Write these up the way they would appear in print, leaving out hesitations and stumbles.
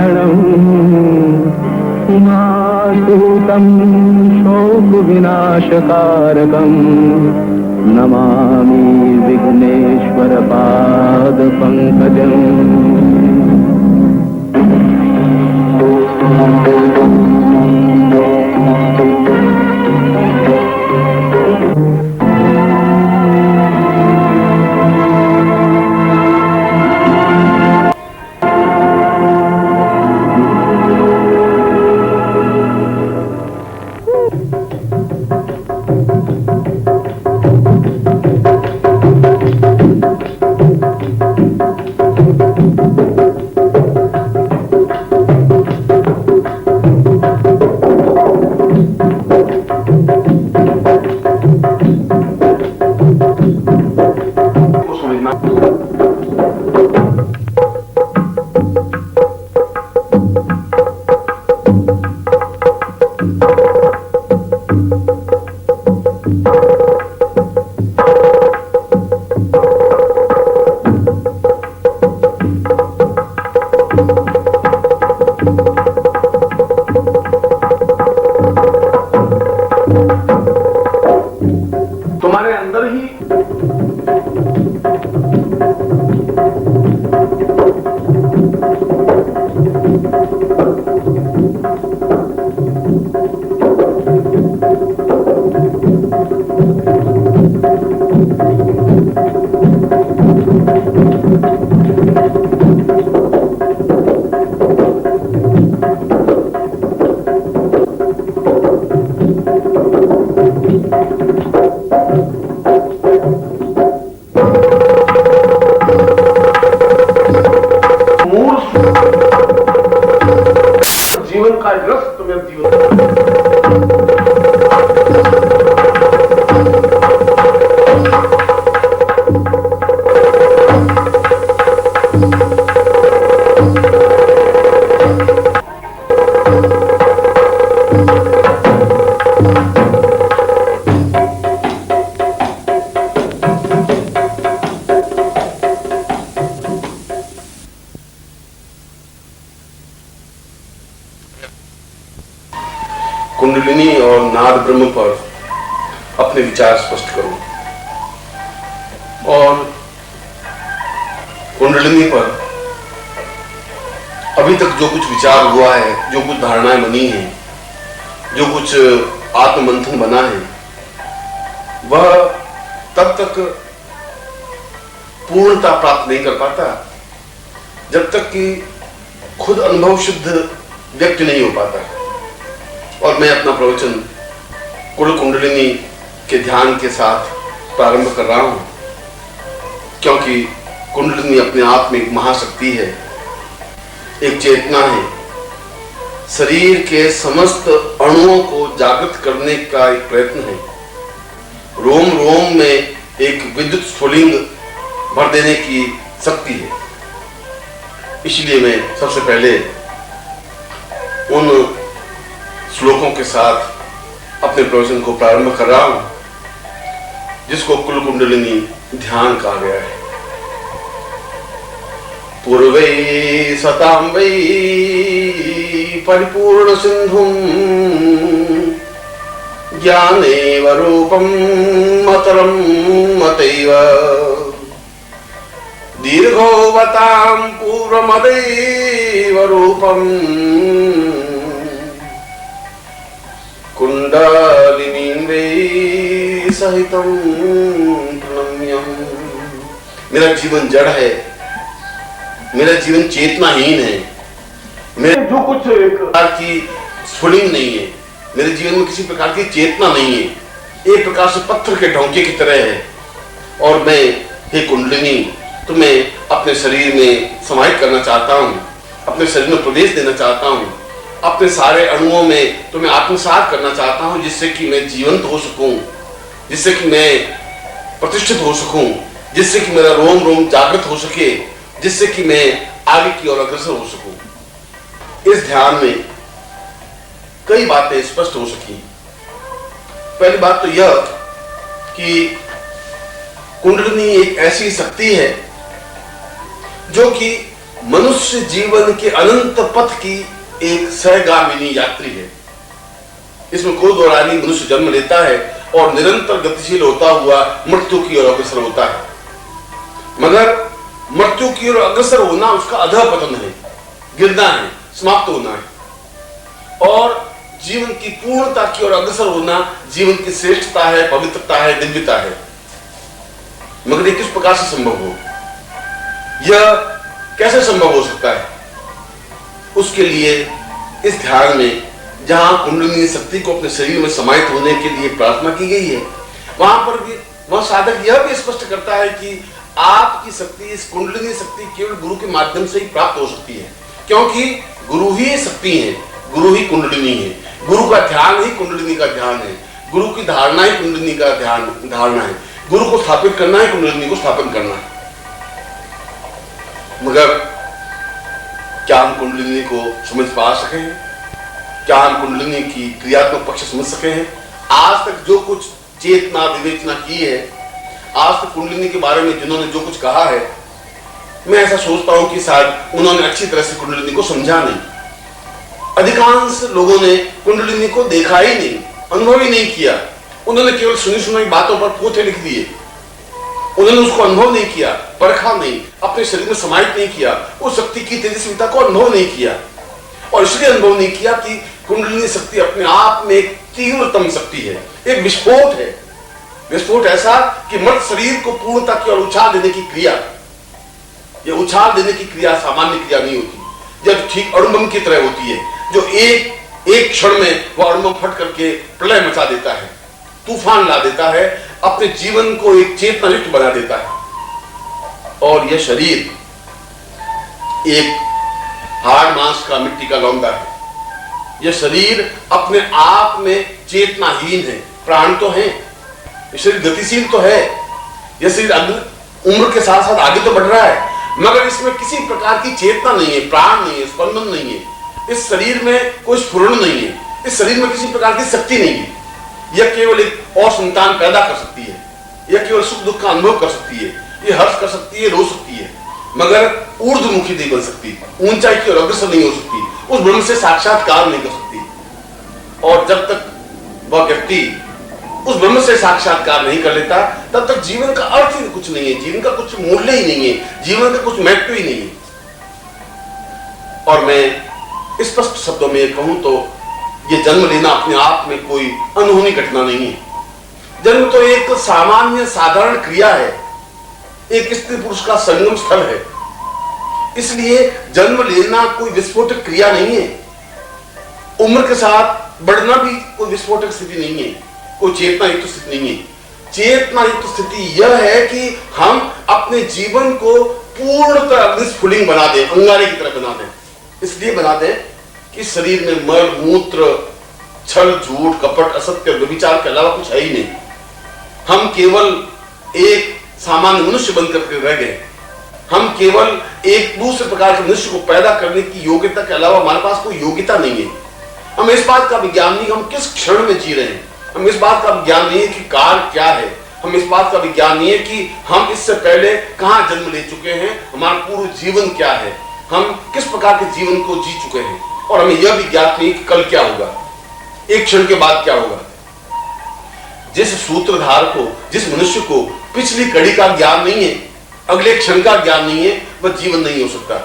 क्षणम् उमासूतं शोकविनाशकारकम् नमामि विघ्नेश्वरपादपङ्कजम्। तुम्हारे अंदर ही जीवन का रस तुम्हें जीवन कुंडलिनी और नाद ब्रह्म पर अपने विचार स्पष्ट करूं और कुंडलिनी पर अभी तक जो कुछ विचार हुआ है, जो कुछ धारणाएं बनी हैं, जो कुछ आत्ममंथन बना है, वह तब तक पूर्णता प्राप्त नहीं कर पाता जब तक कि खुद अनुभव शुद्ध व्यक्त नहीं हो पाता। और मैं अपना प्रवचन कुल कुंडलिनी के ध्यान के साथ प्रारंभ कर रहा हूं, क्योंकि कुंडलिनी अपने आप में एक महाशक्ति है, एक चेतना है, शरीर के समस्त अणुओं को जागृत करने का एक प्रयत्न है, रोम रोम में एक विद्युत स्फुलिंग भर देने की शक्ति है। इसलिए मैं सबसे पहले उन श्लोकों के साथ अपने प्रवचन को प्रारंभ कर रहा हूं जिसको कुल कुंडलिनी ध्यान कहा गया है। पूर्वे सतां वै परिपूर्ण सिंधुं ज्ञानेव रूपं मतरं मतैव दीर्घोवतां पूर्वमदैव रूपम् कुंडलिनीं वै सहितं प्रणम्यम्। मेरा जीवन जड़ है, मेरा जीवन चेतनाहीन है, मेरे जो कुछ प्रकार की स्फुलिंग नहीं है, मेरे जीवन में किसी प्रकार की चेतना नहीं है, एक प्रकार से पत्थर के ढोंके की तरह है। और मैं हे कुंडलिनी तुम्हें अपने शरीर में समाहित करना चाहता हूँ, अपने शरीर में प्रवेश देना चाहता हूँ, अपने सारे अणुओं में तुम्हें आत्मसात करना चाहता हूं, जिससे कि मैं जीवंत हो सकूं, जिससे कि मैं प्रतिष्ठित हो सकूं, जिससे कि मेरा रोम रोम जागृत हो सके, जिससे कि मैं आगे की ओर अग्रसर हो सकूं। इस ध्यान में कई बातें स्पष्ट हो सकी। पहली बात तो यह कि कुंडलिनी एक ऐसी शक्ति है जो कि मनुष्य जीवन के अनंत पथ की एक सहगामिनी यात्री है। इसमें कोई दो राय नहीं, मनुष्य जन्म लेता है और निरंतर गतिशील होता हुआ मृत्यु की ओर अग्रसर होता है, मगर मृत्यु की ओर अग्रसर होना उसका अधःपतन है, गिरना है, समाप्त होना है। और जीवन की पूर्णता की ओर अग्रसर होना जीवन की श्रेष्ठता है, पवित्रता है, दिव्यता है। मगर ये किस प्रकार से संभव हो, यह कैसे संभव हो सकता है? उसके लिए इस ध्यान में जहां कुंडलिनी शक्ति को अपने शरीर में समाहित होने के लिए प्रार्थना की गई है, वहां पर भी वह साधक यह भी स्पष्ट करता है कि आपकी शक्ति, इस कुंडलिनी शक्ति केवल गुरु के माध्यम से ही प्राप्त हो सकती है, क्योंकि गुरु ही शक्ति है, गुरु ही कुंडलिनी है, गुरु का ध्यान ही कुंडलिनी का ध्यान है, गुरु की धारणा ही कुंडलिनी का धारणा है, गुरु को स्थापित करना है, कुंडलिनी को स्थापित करना है। मगर क्या हम कुंडलिनी को समझ पा सके हैं? क्या हम कुंडलिनी की क्रियात्मक पक्ष समझ सके हैं? आज तक जो कुछ चेतना विवेचना की है, आज तक कुंडलिनी के बारे में जिन्होंने जो कुछ कहा है, मैं ऐसा सोचता हूं कि शायद उन्होंने अच्छी तरह से कुंडलिनी को समझा नहीं। अधिकांश लोगों ने कुंडलिनी को देखा ही नहीं, अनुभव ही नहीं किया। उन्होंने केवल सुनी सुनाई बातों पर पोथे लिख दिए, उन्होंने उसको अनुभव नहीं किया, परखा नहीं, अपने शरीर में समाहित नहीं किया, उस शक्ति की तेजस्विता को अनुभव नहीं किया। और इसलिए अनुभव नहीं किया कि कुंडलिनी शक्ति अपने आप में एक तीव्रतम शक्ति है, एक विस्फोट है। विस्फोट ऐसा कि मर्त शरीर को पूर्णता की ओर उछाल देने की क्रिया, यह उछाल देने की क्रिया सामान्य क्रिया नहीं होती, जब ठीक अणुबम की तरह होती है, जो एक क्षण में वह अणुबम फट करके प्रलय मचा देता है, तूफान ला देता है, अपने जीवन को एक चेतनायुक्त बना देता है। और यह शरीर एक हाड़ मांस का, मिट्टी का लौंदा है। यह शरीर अपने आप में चेतनाहीन है, प्राण तो है, यह शरीर गतिशील तो है, यह शरीर उम्र के साथ साथ आगे तो बढ़ रहा है, मगर इसमें किसी प्रकार की चेतना नहीं है, प्राण नहीं है, स्पंदन नहीं है। इस शरीर में कोई स्फुरण नहीं है, इस शरीर में किसी प्रकार की शक्ति नहीं है। यह केवल एक और संतान पैदा कर सकती है, यह केवल सुख दुख का अनुभव कर सकती है, यह हर्ष कर सकती है, रो सकती है, मगर ऊर्ध्वमुखी नहीं बन सकती, ऊंचाई की ओर अग्रसर नहीं हो सकती, उस ब्रह्म से साक्षात्कार नहीं कर सकती। और जब तक वह व्यक्ति उस ब्रह्म से साक्षात्कार नहीं कर लेता, तब तक जीवन का अर्थ ही कुछ नहीं है, जीवन का कुछ मूल्य ही नहीं है, जीवन का कुछ महत्व ही नहीं है। और मैं स्पष्ट शब्दों में कहूं तो ये जन्म लेना अपने आप में कोई अनहोनी घटना नहीं है। जन्म तो एक सामान्य साधारण क्रिया है, एक स्त्री पुरुष का संगम स्थल है। इसलिए जन्म लेना कोई विस्फोटक क्रिया नहीं है। उम्र के साथ बढ़ना भी कोई विस्फोटक स्थिति नहीं है, कोई चेतना युक्त स्थिति नहीं है। चेतना युक्त स्थिति यह है कि हम अपने जीवन को पूर्णतः अग्निस्फुलिंग बना दें, अंगारे की तरह बना दें। इसलिए बना दें कि शरीर में मल मूत्र, छल झूठ कपट असत्य व्यभिचार के अलावा कुछ है ही नहीं। हम केवल एक सामान्य मनुष्य बनकर के रह गए। हम केवल एक दूसरे प्रकार के मनुष्य को पैदा करने की योग्यता के अलावा हमारे पास कोई योग्यता नहीं है। हम इस बात का विज्ञान नहीं, हम किस क्षण में जी रहे हैं। हम इस बात का विज्ञान नहीं है कि काल क्या है। हम इस बात का विज्ञान नहीं है कि हम इससे पहले कहां जन्म ले चुके हैं, हमारा पूर्व जीवन क्या है, हम किस प्रकार के जीवन को जी चुके हैं। और हमें यह भी ज्ञात नहीं कि कल क्या होगा, एक क्षण के बाद क्या होगा। जिस सूत्रधार को, जिस मनुष्य को पिछली कड़ी का ज्ञान नहीं है, अगले क्षण का ज्ञान नहीं है, वह जीवन नहीं हो सकता।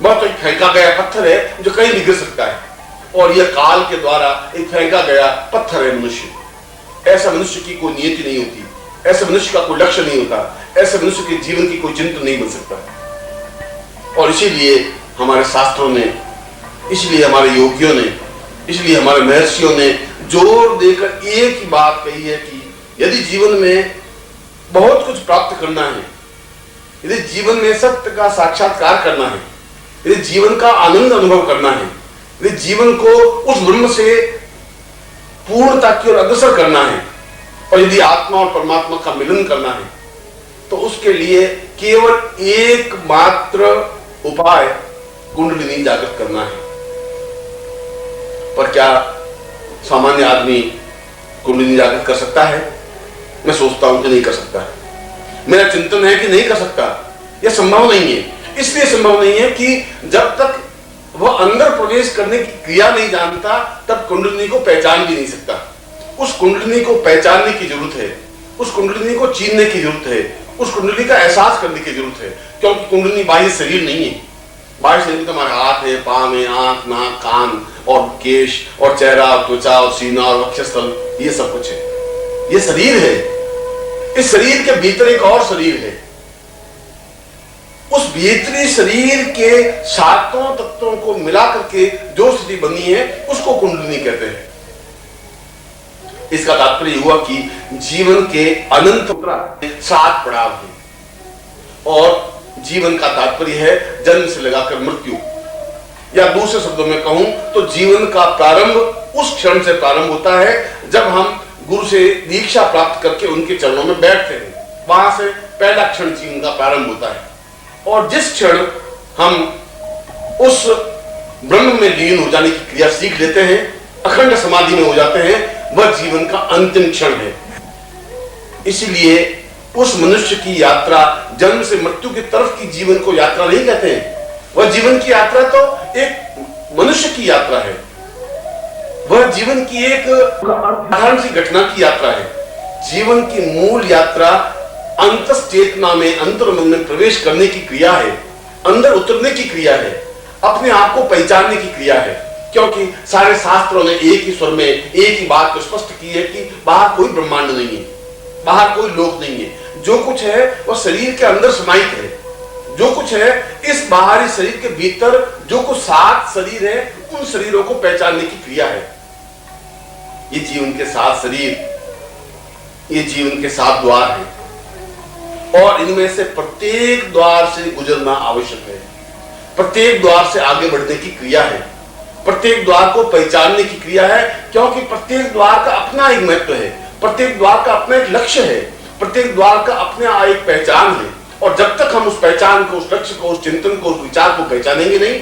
वह तो एक फेंका गया पत्थर है जो कहीं भी गिर सकता है, और यह काल के द्वारा एक फेंका गया पत्थर है मनुष्य। ऐसा मनुष्य की कोई नियति नहीं होती, ऐसे मनुष्य का कोई लक्ष्य नहीं होता, ऐसे मनुष्य के जीवन की कोई चिंतन नहीं बन सकता। और इसीलिए हमारे शास्त्रों ने, इसलिए हमारे योगियों ने, इसलिए हमारे महर्षियों ने जोर देकर एक ही बात कही है कि यदि जीवन में बहुत कुछ प्राप्त करना है, यदि जीवन में सत्य का साक्षात्कार करना है, यदि जीवन का आनंद अनुभव करना है, यदि जीवन को उस ब्रह्म से पूर्णता की ओर अग्रसर करना है, और यदि आत्मा और परमात्मा का मिलन करना है, तो उसके लिए केवल एकमात्र उपाय कुंडलिनी जागृत करना है। पर क्या सामान्य आदमी कुंडलिनी जागृत कर सकता है? मैं सोचता हूं कि नहीं कर सकता। मेरा चिंतन है कि नहीं कर सकता, यह संभव नहीं है। इसलिए संभव नहीं है कि जब तक वह अंदर प्रवेश करने की क्रिया नहीं जानता तब कुंडलिनी को पहचान भी नहीं सकता। उस कुंडलिनी को पहचानने की जरूरत है, उस कुंडलिनी को चीनने की जरूरत है, उस कुंडली का एहसास करने की जरूरत है। क्योंकि कुंडलिनी बाह्य शरीर नहीं है। बाह्य शरीर तो हमारे हाथ है, पांव है, आंख, नाक, कान और केश और चेहरा और त्वचा और सीना और वक्षस्थल, ये सब कुछ है। ये शरीर है। इस शरीर के भीतर एक और शरीर है। उस भीतरी शरीर के सातों तत्वों को मिला करके जो स्थिति बनी है उसको कुंडलिनी कहते हैं। इसका तात्पर्य हुआ कि जीवन के अनंत 7 पड़ाव हैं और जीवन का तात्पर्य है जन्म से लगाकर मृत्यु, या दूसरे शब्दों में कहूं तो जीवन का प्रारंभ उस क्षण से प्रारंभ होता है जब हम गुरु से दीक्षा प्राप्त करके उनके चरणों में बैठते हैं। वहां से पहला क्षण जीवन का प्रारंभ होता है और जिस क्षण हम उस ब्रह्म में लीन हो जाने की क्रिया सीख लेते हैं, अखंड समाधि में हो जाते हैं, वह जीवन का अंतिम क्षण है। इसलिए उस मनुष्य की यात्रा जन्म से मृत्यु की तरफ की जीवन को यात्रा नहीं कहते हैं। वह जीवन की यात्रा तो एक मनुष्य की यात्रा है। वह जीवन की एक साधारण सी घटना की यात्रा है। जीवन की मूल यात्रा अंतस चेतना में, अंतर्मन में प्रवेश करने की क्रिया है, अंदर उतरने की क्रिया है, अपने आप को पहचानने की क्रिया है। क्योंकि सारे शास्त्रों ने एक ही स्वर में एक ही बात को स्पष्ट की है कि बाहर कोई ब्रह्मांड नहीं है, बाहर कोई लोक नहीं है। जो कुछ है वह शरीर के अंदर समाहित है। जो कुछ है इस बाहरी शरीर के भीतर, जो कुछ 7 शरीर है उन शरीरों को पहचानने की क्रिया है। ये जीवन के 7 शरीर, ये जीवन के 7 द्वार हैं और इनमें से प्रत्येक द्वार से गुजरना आवश्यक है। प्रत्येक द्वार से आगे बढ़ने की क्रिया है, प्रत्येक द्वार को पहचानने की क्रिया है। क्योंकि प्रत्येक द्वार का अपना एक महत्व है, प्रत्येक द्वार का अपना एक लक्ष्य है, प्रत्येक द्वार का अपना एक पहचान है। और जब तक हम उस पहचान को, उस लक्ष्य को, उस चिंतन को, उस विचार को पहचानेंगे नहीं,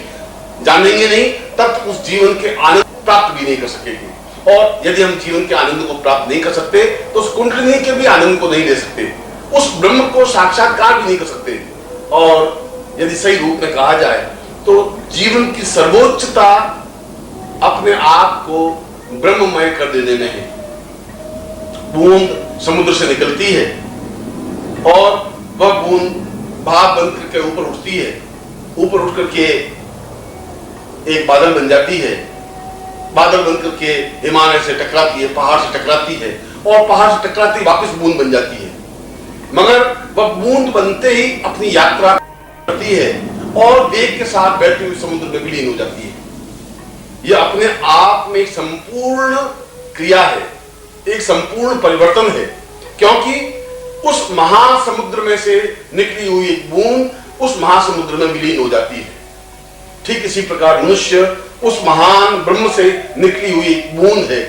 जानेंगे नहीं, तब उस जीवन के आनंद प्राप्त भी नहीं कर सकेंगे। और यदि हम जीवन के आनंद को प्राप्त नहीं कर सकते तो उस कुंडलिनी के भी आनंद को नहीं ले सकते, उस ब्रह्म को साक्षात्कार भी नहीं कर सकते। और यदि सही रूप में कहा जाए तो जीवन की सर्वोच्चता अपने आप को ब्रह्ममय कर देने में है। बूंद समुद्र से निकलती है और वह बूंद भाप बन करके ऊपर उठती है, ऊपर उठ करके एक बादल बन जाती है, बादल बन करके हिमालय से टकराती है, पहाड़ से टकराती है और पहाड़ से टकराती वापस बूंद बन जाती है। मगर वह बूंद बनते ही अपनी यात्रा करती है और वेग के साथ बैठी हुई समुद्र में विलीन हो जाती है। यह अपने आप में एक संपूर्ण क्रिया है, एक संपूर्ण परिवर्तन है। क्योंकि उस महासमुद्र में से निकली हुई एक बूंद उस महासमुद्र में विलीन हो जाती है। ठीक इसी प्रकार मनुष्य उस महान ब्रह्म से निकली हुई एक बूंद है।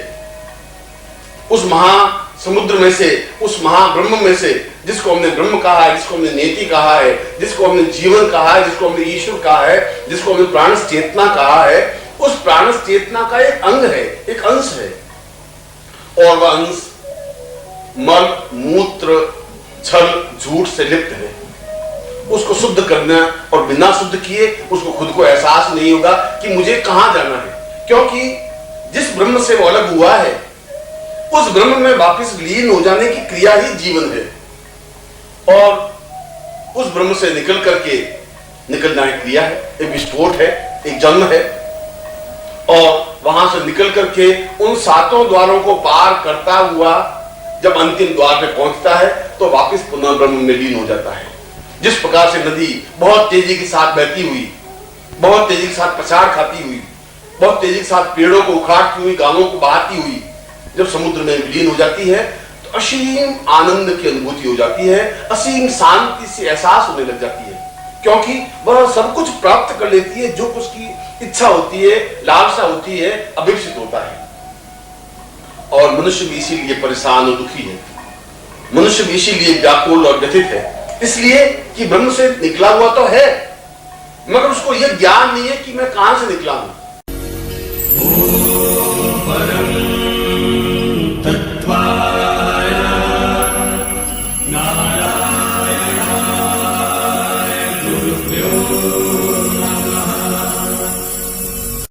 उस महासमुद्र में से, उस महाब्रह्म में से, जिसको हमने ब्रह्म कहा है, जिसको हमने नेति कहा है, जिसको हमने जीवन कहा है, जिसको हमने ईश्वर कहा है, जिसको हमने प्राणस चेतना कहा है, उस प्राणस चेतना का एक अंग है, एक अंश है। और वह अंश मल, मूत्र, छल, झूठ से लिप्त है। उसको शुद्ध करना और बिना शुद्ध किए उसको खुद को एहसास नहीं होगा कि मुझे कहां जाना है। क्योंकि जिस ब्रह्म से वो अलग हुआ है उस ब्रह्म में वापस लीन हो जाने की क्रिया ही जीवन है। और उस ब्रह्म से निकल करके निकलना एक क्रिया है, एक विस्फोट है, एक जन्म है। और वहां से निकल करके उन 7 द्वारों को पार करता हुआ जब अंतिम द्वार पे पहुंचता है तो वापस पुनः ब्रह्म में लीन हो जाता है। जिस प्रकार से नदी बहुत तेजी के साथ बहती हुई, बहुत तेजी के साथ पछाड़ खाती हुई, बहुत तेजी के साथ पेड़ों को उखाड़ती हुई, गांवों को बहाती हुई जब समुद्र में विलीन हो जाती है तो असीम आनंद की अनुभूति हो जाती है, असीम शांति से एहसास होने लग जाती है। क्योंकि वह सब कुछ प्राप्त कर लेती है जो कुछ की इच्छा होती है, लालसा होती है, अभिप्सित होता है। और मनुष्य भी इसीलिए परेशान और दुखी है, मनुष्य भी इसीलिए व्याकुल और व्यथित है, इसलिए कि ब्रह्म से निकला हुआ तो है मगर उसको यह ज्ञान नहीं है कि मैं कहां से निकला हूं।